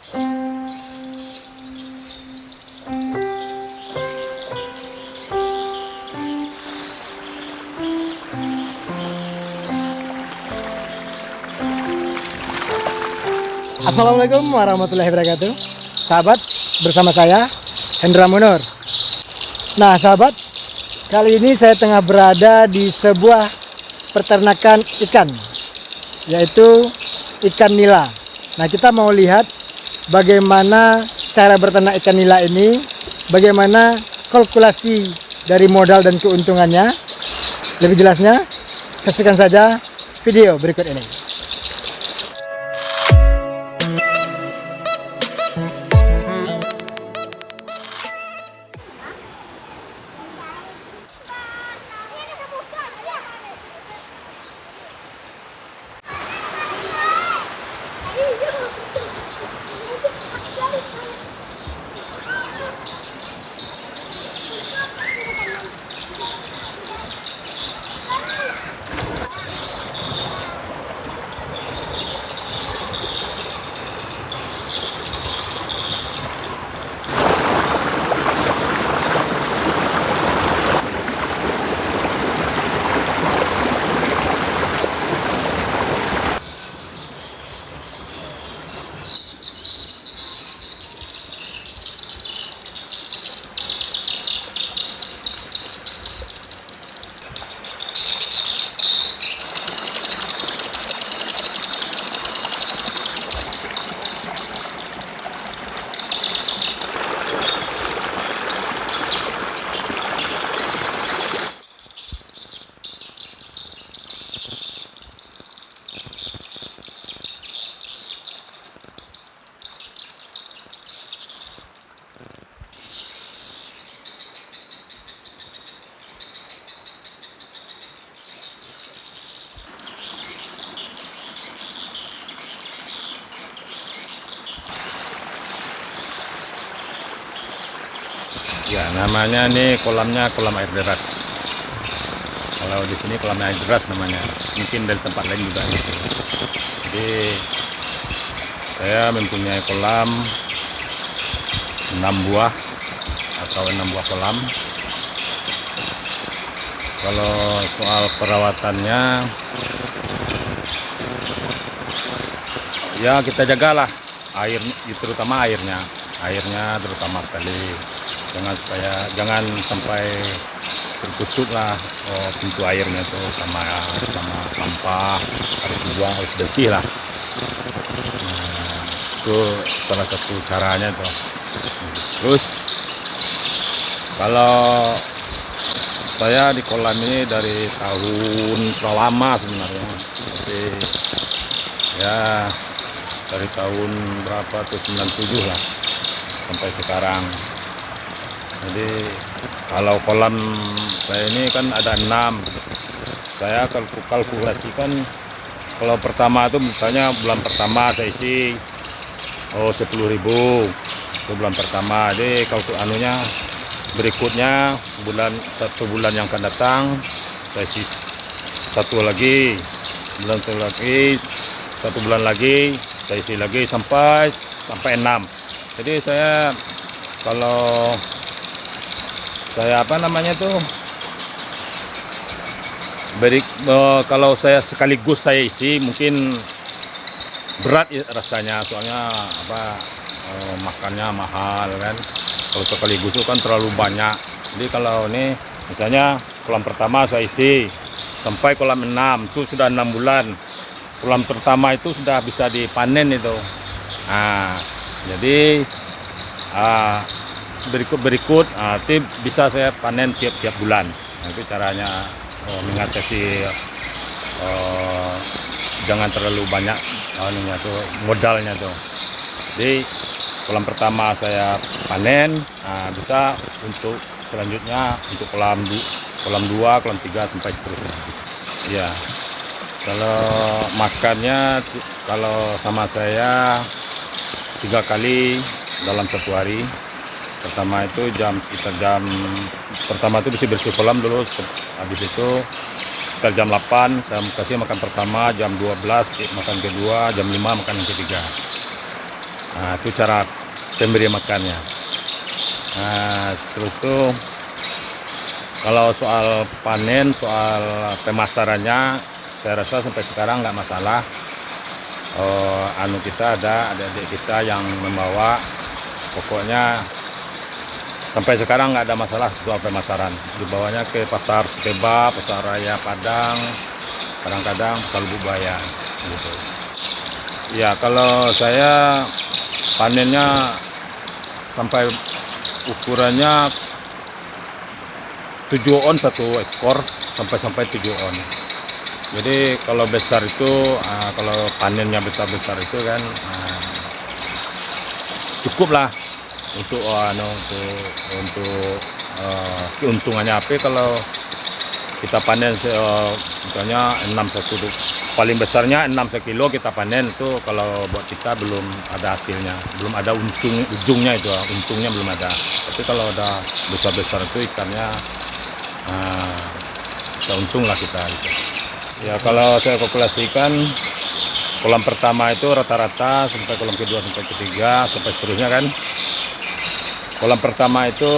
Assalamualaikum warahmatullahi wabarakatuh. Sahabat, bersama saya Hendra Munur. Nah sahabat, kali ini saya tengah berada di sebuah peternakan ikan, yaitu ikan nila. Nah kita mau lihat bagaimana cara berternak ikan nila ini, bagaimana kalkulasi dari modal dan keuntungannya. Lebih jelasnya, saksikan saja video berikut ini. Ya, namanya nih kolamnya kolam air deras. Kalau di sini kolam air deras namanya. Mungkin dari tempat lain juga gitu. Jadi saya mempunyai kolam 6 buah atau 6 buah kolam. Kalau soal perawatannya, ya kita jagalah air, terutama airnya terutama sekali. Jangan sampai tertutup lah pintu airnya tuh sama sampah, harus dibuang, harus bersih lah. Nah, itu salah satu caranya tuh. Terus kalau saya di kolam ini dari tahun lama sebenarnya, tapi ya dari tahun berapa tuh 97 lah sampai sekarang. Jadi kalau kolam saya ini kan ada 6, saya kalkulasikan kalau pertama itu misalnya bulan pertama saya isi 10.000 itu bulan pertama. Jadi kalau anunya berikutnya satu bulan yang akan datang saya isi satu lagi, satu bulan lagi saya isi lagi sampai 6. Jadi saya kalau kalau saya sekaligus saya isi mungkin berat ya rasanya, soalnya makannya mahal kan. Kalau sekaligus itu kan terlalu banyak. Jadi kalau ini misalnya kolam pertama saya isi sampai kolam 6 itu sudah 6 bulan. Kolam pertama itu sudah bisa dipanen itu. Nah, jadi berikut nanti bisa saya panen tiap bulan. Nah, itu caranya mengatasi jangan terlalu banyak modalnya tuh. Jadi kolam pertama saya panen, bisa untuk selanjutnya untuk kolam 2, kolam 3 sampai seterusnya. Ya, kalau makannya kalau sama saya 3 kali dalam 1 hari. Pertama itu jam pertama itu bersih kolam dulu, habis itu sekitar jam 8 saya kasih makan pertama, jam 12 makan kedua, jam 5 makan yang ketiga. Nah, itu cara pemberi makannya. Nah, setelah itu kalau soal panen, soal pemasarannya, saya rasa sampai sekarang nggak masalah. Kita ada adik-adik kita yang membawa, pokoknya sampai sekarang nggak ada masalah soal pemasaran. Dibawanya ke pasar Teba, pasar raya Padang, kadang-kadang pasar Lubaya gitu. Ya, kalau saya panennya sampai ukurannya 7 on satu ekor, sampai 7 on. Jadi kalau besar itu, kalau panennya besar-besar itu kan cukup lah untuk keuntungannya. Tapi kalau kita panen misalnya 6 paling besarnya 6 sekilo kita panen, itu kalau buat kita belum ada hasilnya, belum ada ujungnya itu, untungnya belum ada. Tapi kalau ada besar-besar itu ikannya bisa untung lah kita gitu. Ya, kalau saya kalkulasikan kolam pertama itu rata-rata sampai kolam kedua sampai ketiga sampai seterusnya kan, kolam pertama itu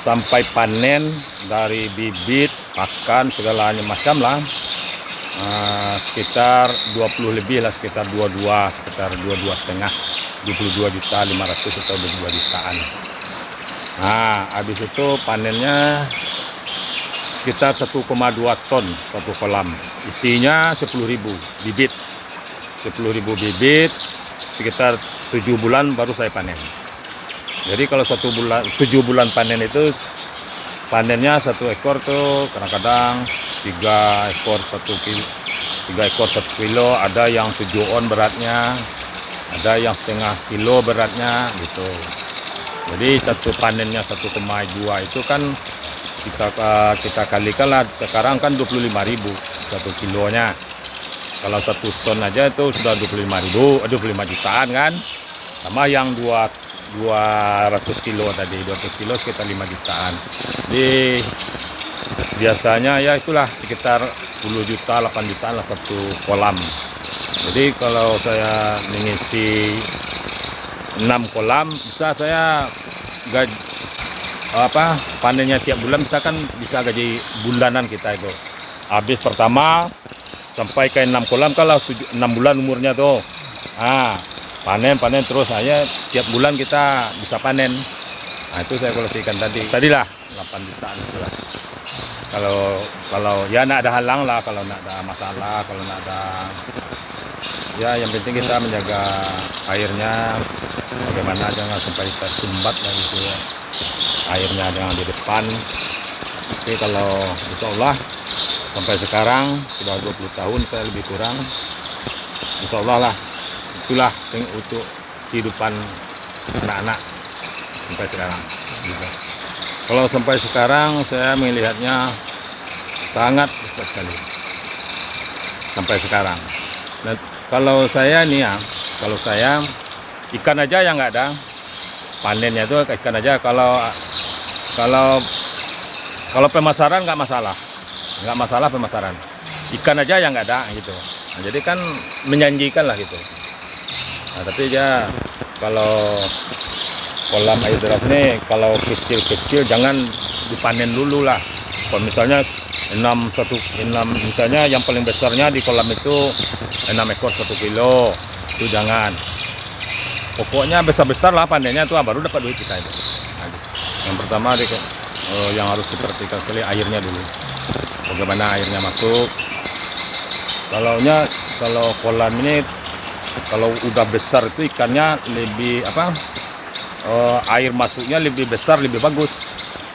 sampai panen dari bibit, pakan, segalanya macam lah, sekitar 20 lebih lah, sekitar 22,5, 22.500.000 atau 22 jutaan. Nah, habis itu panennya sekitar 1,2 ton satu kolam, isinya 10.000 bibit, 10.000 bibit, sekitar 7 bulan baru saya panen. Jadi kalau 7 bulan panen itu, panennya satu ekor tuh kadang-kadang 3 ekor 1 kilo, ada yang 7 on beratnya, ada yang setengah kilo beratnya gitu. Jadi satu panennya 1,2 itu kan kita kalikan lah, sekarang kan 25.000 satu kilonya. Kalau 1 ton aja itu sudah 25 jutaan kan, sama yang 200 kilo tadi, 200 kilo sekitar 5 jutaan. Jadi biasanya ya itulah sekitar 10 juta, 8 jutaan lah satu kolam. Jadi kalau saya mengisi 6 kolam, bisa saya panennya tiap bulan, misalkan bisa gaji bulanan kita itu. Habis pertama sampai ke 6 kolam, kalau 6 bulan umurnya tuh, panen terus aja, tiap bulan kita bisa panen. Nah, itu saya kalkulasikan tadilah 8 jutaan itulah. Kalau ya nggak ada halang lah, kalau nggak ada masalah, kalau nggak ada, ya yang penting kita menjaga airnya, bagaimana jangan sampai tersumbat lah gitu ya, airnya jangan di depan. Tapi kalau insya Allah sampai sekarang sudah 20 tahun saya lebih kurang, insya Allah lah itulah untuk kehidupan anak-anak sampai sekarang gitu. Kalau sampai sekarang saya melihatnya sangat besar sekali sampai sekarang. Nah, kalau saya nih ya, kalau saya ikan aja yang nggak ada panennya itu, ikan aja. Kalau pemasaran nggak masalah pemasaran, ikan aja yang nggak ada gitu. Nah, jadi kan menjanjikan lah gitu. Nah, tapi ya kalau kolam air deras ini kalau kecil-kecil jangan dipanen dulu lah. Kalau misalnya 6 misalnya yang paling besarnya di kolam itu 6 ekor 1 kilo, itu jangan. Pokoknya besar-besar lah panennya tuh, baru dapat duit kita itu. Nah, yang pertama yang harus diperhatikan sekali airnya dulu. Bagaimana airnya masuk. Kalau kolam ini kalau udah besar itu ikannya lebih air masuknya lebih besar, lebih bagus.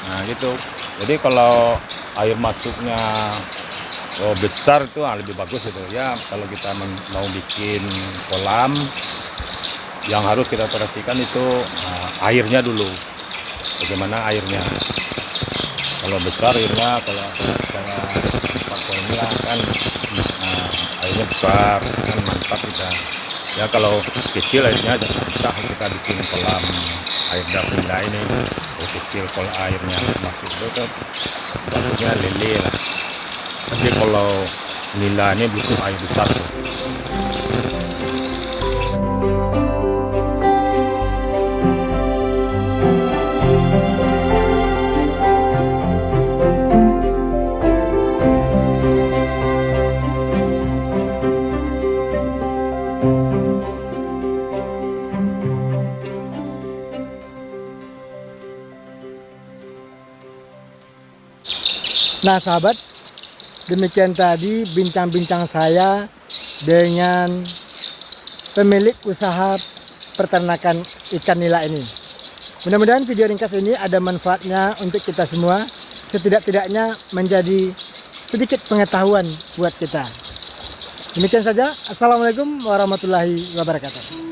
Nah gitu. Jadi kalau air masuknya besar itu lebih bagus itu ya. Kalau kita mau bikin kolam, yang harus kita perhatikan itu airnya dulu. Bagaimana airnya? Kalau besar airnya, kalau tempat kolamnya kan airnya besar, kan mantap kita. Ya kalau kecil airnya jangan susah kita bikin kolam air nila ini. Kalau kecil kalau airnya masuk itu bagusnya lele lah. Tapi kalau nila ini butuh air besar tuh. Nah sahabat, demikian tadi bincang-bincang saya dengan pemilik usaha peternakan ikan nila ini. Mudah-mudahan video ringkas ini ada manfaatnya untuk kita semua, setidak-tidaknya menjadi sedikit pengetahuan buat kita. Demikian saja, Assalamualaikum warahmatullahi wabarakatuh.